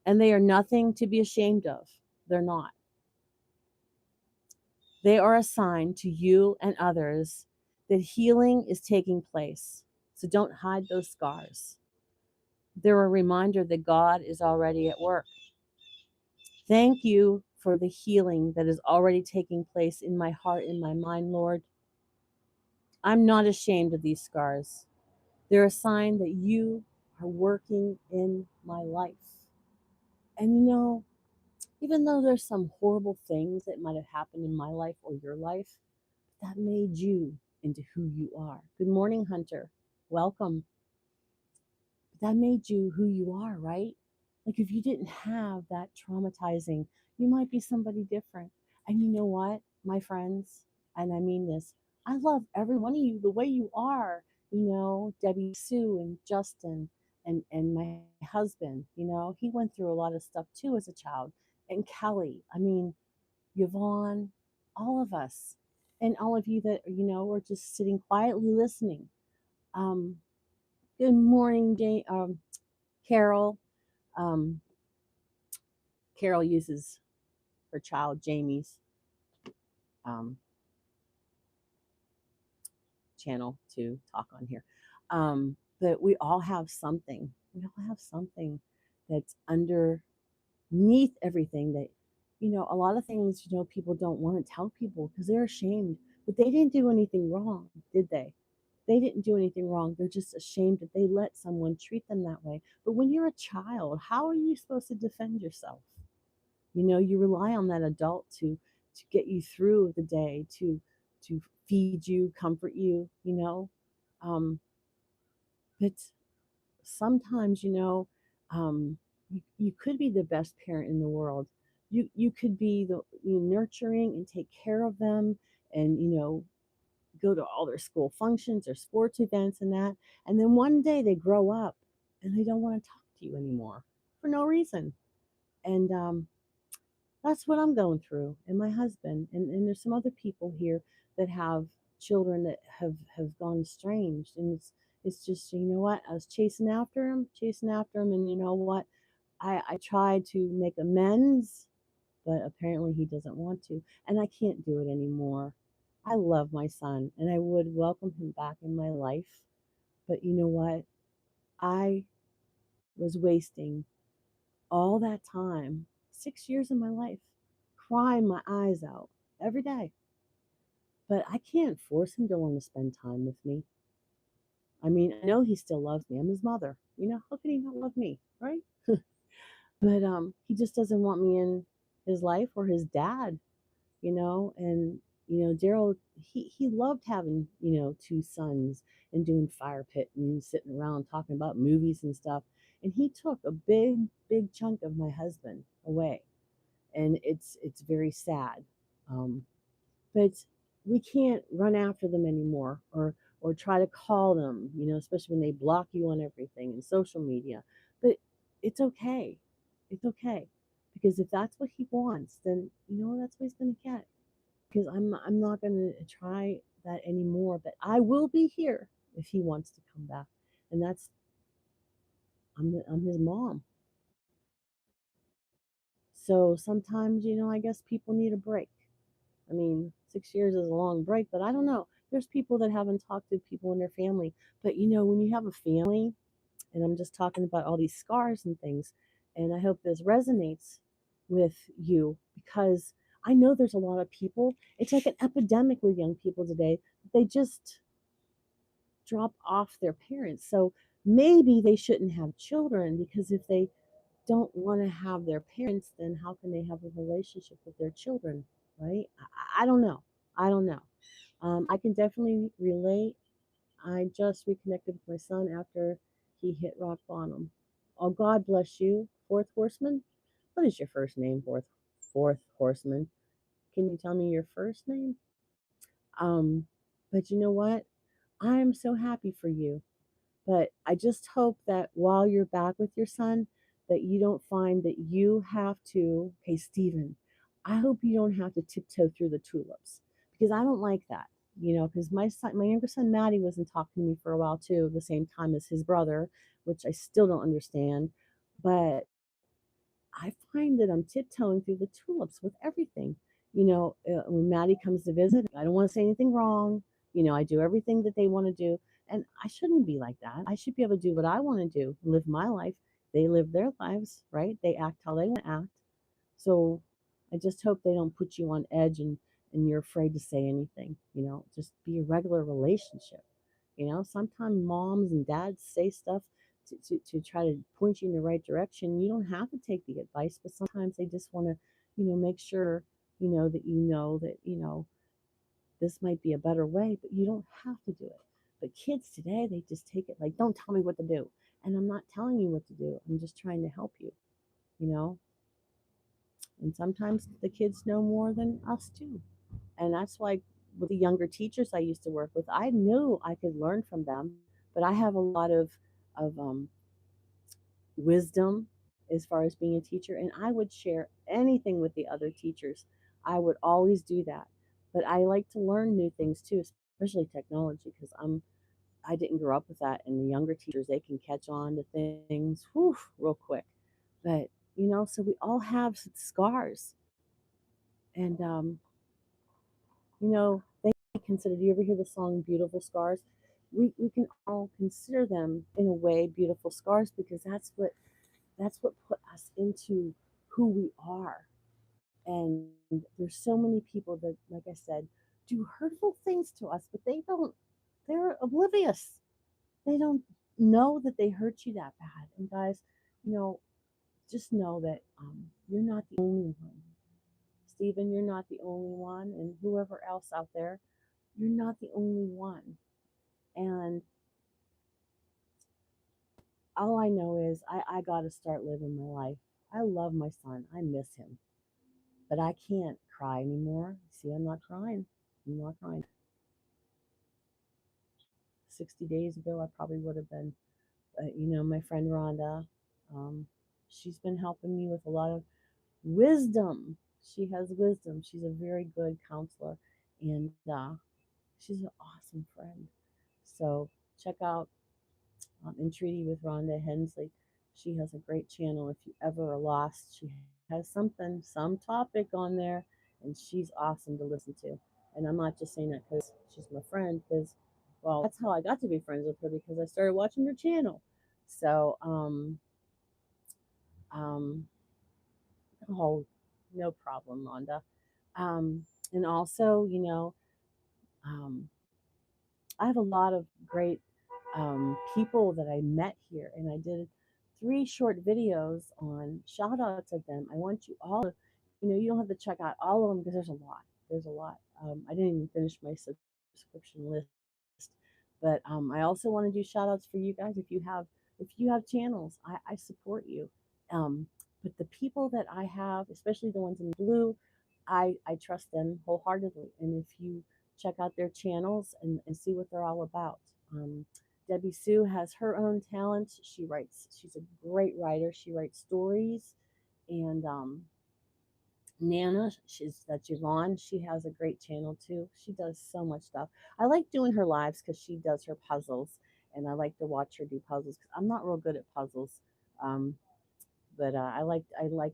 [SPEAKER 1] and they are nothing to be ashamed of. They're not. They are a sign to you and others that healing is taking place. So don't hide those scars. They're a reminder that God is already at work. Thank you for the healing that is already taking place in my heart and my mind, Lord. I'm not ashamed of these scars. They're a sign that you are working in my life. And even though there's some horrible things that might have happened in my life or your life, that made you into who you are. Good morning, Hunter. Welcome. That made you who you are, right? Like if you didn't have that traumatizing, you might be somebody different. And you know what, my friends, and I mean this, I love every one of you the way you are. Debbie Sue and Justin and my husband, he went through a lot of stuff too as a child. And Kelly, I mean, Yvonne, all of us, and all of you that are just sitting quietly listening. Um, Good morning, Carol. Um, Carol uses her child Jamie's um, channel to talk on here. But we all have something. We all have something that's underneath everything that, a lot of things, people don't want to tell people because they're ashamed, but they didn't do anything wrong, did they? They didn't do anything wrong. They're just ashamed that they let someone treat them that way. But when you're a child, how are you supposed to defend yourself? You rely on that adult to get you through the day, to feed you, comfort you, um, but sometimes, you could be the best parent in the world. You could be nurturing and take care of them, and go to all their school functions or sports events and that. And then one day they grow up and they don't want to talk to you anymore for no reason. And that's what I'm going through, and my husband, and there's some other people here that have children that have gone estranged, and it's just, what, I was chasing after him, and you know what, I tried to make amends, but apparently he doesn't want to, and I can't do it anymore. I love my son, and I would welcome him back in my life, but you know what, I was wasting all that time, 6 years of my life, crying my eyes out every day. But I can't force him to want to spend time with me. I mean, I know he still loves me. I'm his mother. How can he not love me, right? But he just doesn't want me in his life or his dad, and Daryl, he loved having, two sons and doing fire pit and sitting around talking about movies and stuff. And he took a big chunk of my husband away, and it's very sad. Um, but we can't run after them anymore, or try to call them, especially when they block you on everything and social media. But it's okay. It's okay. Because if that's what he wants, then that's what he's gonna get. Because I'm not gonna try that anymore. But I will be here if he wants to come back. And that's I'm his mom. So sometimes, I guess people need a break. I mean, 6 years is a long break, but I don't know. There's people that haven't talked to people in their family. But when you have a family, and I'm just talking about all these scars and things, and I hope this resonates. with you, because I know there's a lot of people. It's like an epidemic with young people today. They just drop off their parents. So maybe they shouldn't have children, because if they don't want to have their parents, then how can they have a relationship with their children, right? I don't know. I don't know. I can definitely relate. I just reconnected with my son after he hit rock bottom. Oh, God bless you, fourth horseman. What is your first name, fourth horseman? Can you tell me your first name? Um, but you know what? I am so happy for you. But I just hope that while you're back with your son, that you don't find that you have to, okay, Stephen, I hope you don't have to tiptoe through the tulips, because I don't like that, because my younger son, Maddie, wasn't talking to me for a while too, the same time as his brother, which I still don't understand. But I find that I'm tiptoeing through the tulips with everything. When Maddie comes to visit, I don't want to say anything wrong. I do everything that they want to do. And I shouldn't be like that. I should be able to do what I want to do, live my life. They live their lives, right? They act how they want to act. So I just hope they don't put you on edge, and you're afraid to say anything. Just be a regular relationship. Sometimes moms and dads say stuff to try to point you in the right direction. You don't have to take the advice, but sometimes they just want to, make sure, that, this might be a better way, but you don't have to do it. But kids today, they just take it like, don't tell me what to do. And I'm not telling you what to do. I'm just trying to help you, you know? And sometimes the kids know more than us too. And that's why with the younger teachers I used to work with, I knew I could learn from them, but I have a lot of wisdom as far as being a teacher, and I would share anything with the other teachers. I would always do that. But I like to learn new things too, especially technology, because I didn't grow up with that, and the younger teachers, they can catch on to things real quick. But so we all have scars, and they consider. Do you ever hear the song "Beautiful Scars"? We can all consider them in a way beautiful scars, because that's what put us into who we are. And there's so many people that, like I said, do hurtful things to us, but they're oblivious. They don't know that they hurt you that bad. And guys, you know, just know that you're not the only one. Stephen, you're not the only one. And whoever else out there, you're not the only one. And all I know is I got to start living my life. I love my son. I miss him. But I can't cry anymore. See, I'm not crying. I'm not crying. 60 days ago, I probably would have been. But, my friend Rhonda, um, she's been helping me with a lot of wisdom. She has wisdom. She's a very good counselor, and she's an awesome friend. So check out Entreaty with Rhonda Hensley. She has a great channel. If you ever are lost, she has some topic on there, and she's awesome to listen to. And I'm not just saying that because she's my friend, because, well, that's how I got to be friends with her, because I started watching her channel. So, um, oh, no problem, Rhonda. Um, and also, um, I have a lot of great people that I met here, and I did 3 short videos on shout outs of them. I want you all to, you don't have to check out all of them, because there's a lot. There's a lot. I didn't even finish my subscription list, but I also want to do shout outs for you guys. If you have channels, I support you. Um, but the people that I have, especially the ones in blue, I trust them wholeheartedly. And if you check out their channels and see what they're all about. Debbie Sue has her own talents. She's a great writer. She writes stories. And Nana, that's Yvonne. She has a great channel too. She does so much stuff. I like doing her lives because she does her puzzles, and I like to watch her do puzzles because I'm not real good at puzzles. Um, but I like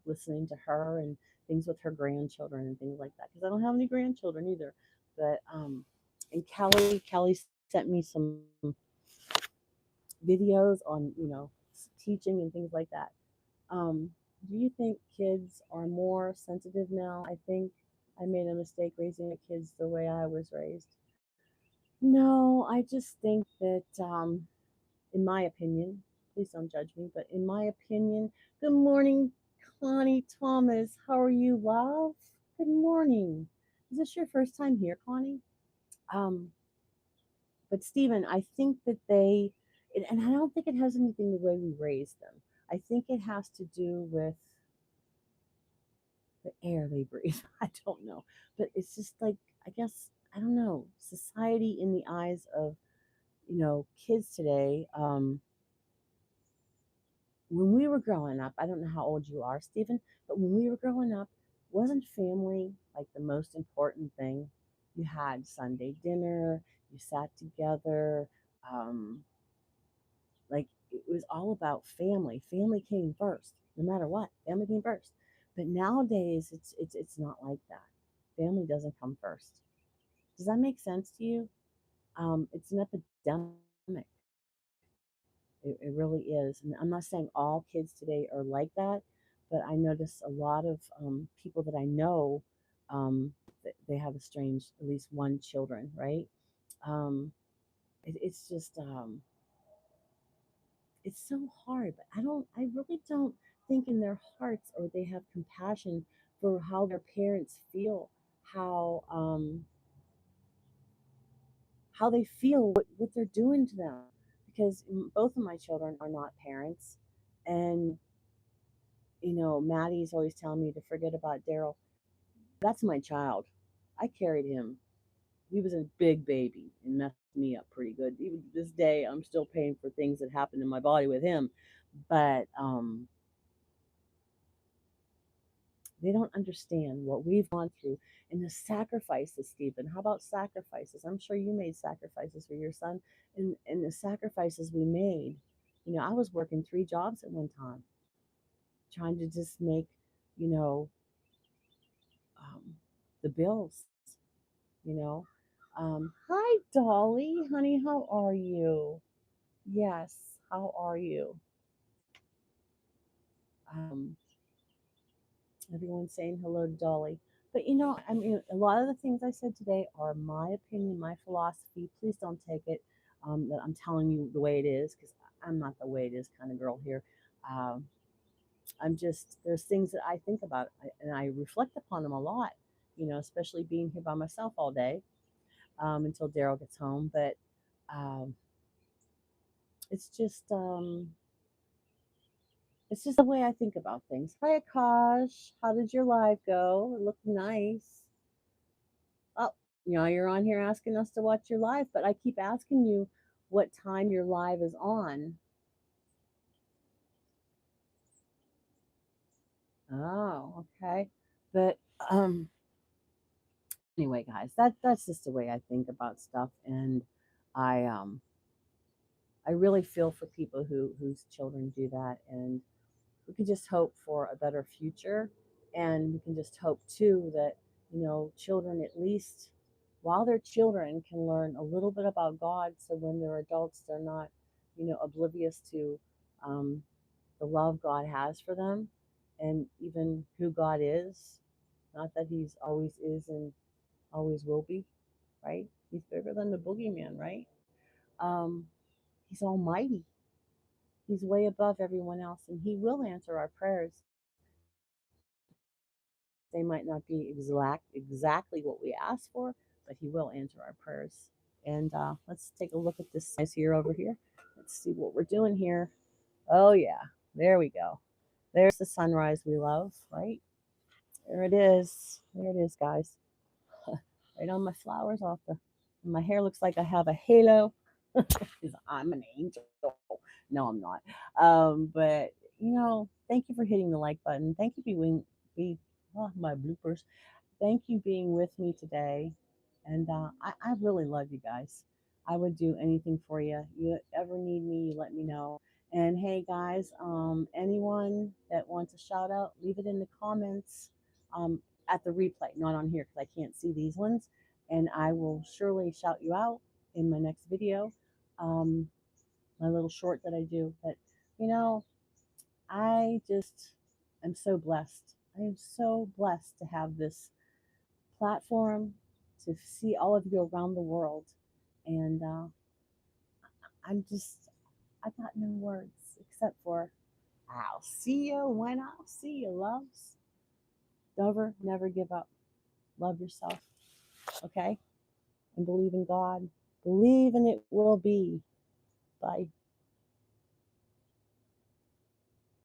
[SPEAKER 1] listening to her and things with her grandchildren and things like that, because I don't have any grandchildren either. But and Kelly sent me some videos on teaching and things like that. Um, Do you think kids are more sensitive now? I think I made a mistake raising the kids the way I was raised. No, I just think that, in my opinion, please don't judge me, but in my opinion, good morning, Connie Thomas. How are you, love? Good morning. Is this your first time here, Connie? Um, but Stephen, I think that and I don't think it has anything the way we raised them. I think it has to do with the air they breathe. I don't know. But it's just like, I guess, I don't know, society in the eyes of, kids today. When we were growing up, I don't know how old you are, Stephen, but when we were growing up, wasn't family like the most important thing? You had Sunday dinner, you sat together, um, like it was all about family. Family came first, no matter what. Family came first. But nowadays, it's not like that. Family doesn't come first. Does that make sense to you? It's an epidemic. It really is. And I'm not saying all kids today are like that, but I notice a lot of people that I know, they have estranged at least one children, right? Um, it's just, it's so hard. But I really don't think in their hearts or they have compassion for how their parents feel, how, um, how they feel, what they're doing to them. Because both of my children are not parents. And Maddie's always telling me to forget about Daryl. That's my child. I carried him. He was a big baby and messed me up pretty good. Even to this day, I'm still paying for things that happened in my body with him. But they don't understand what we've gone through and the sacrifices, Stephen. How about sacrifices? I'm sure you made sacrifices for your son and the sacrifices we made. I was working 3 jobs at one time, trying to just make, you know, um, the bills. you know. Hi, Dolly, honey, how are you? Yes, how are you? Um, Everyone's saying hello to Dolly. But I mean, a lot of the things I said today are my opinion, my philosophy. Please don't take it that I'm telling you the way it is, because I'm not the way it is kind of girl here. Um, there's things that I think about and I reflect upon them a lot, especially being here by myself all day until Daryl gets home. But um, it's just it's just the way I think about things. Hi, Akash. How did your live go? It looked nice. Oh, you're on here asking us to watch your live, but I keep asking you what time your live is on. Oh, okay. But um, anyway, guys, that's just the way I think about stuff, and I um, I really feel for people whose children do that, and we can just hope for a better future. And we can just hope too that children, at least while they're children, can learn a little bit about God, so when they're adults they're not oblivious to um, the love God has for them, and even who God is. Not that he's always is and always will be, right? He's bigger than the boogeyman, right? um, he's almighty. He's way above everyone else, and he will answer our prayers. They might not be exactly what we ask for, but he will answer our prayers. And let's take a look at this size here over here. Let's see what we're doing here. Oh yeah, there we go. There's the sunrise we love, right? There it is. There it is, guys. Right on my flowers off the. My hair looks like I have a halo because I'm an angel. No, I'm not. But thank you for hitting the like button. Thank you for my bloopers. Thank you being with me today. And I really love you guys. I would do anything for you. You ever need me, you let me know. And hey, guys, anyone that wants a shout out, leave it in the comments um, at the replay, not on here because I can't see these ones. And I will surely shout you out in my next video, my little short that I do. But, you know, I just am so blessed. I am so blessed to have this platform, to see all of you around the world. And I'm just, I got no words except for I'll see you when I'll see you, loves. Never give up. Love yourself, okay? And believe in God. Believe and it will be. Bye.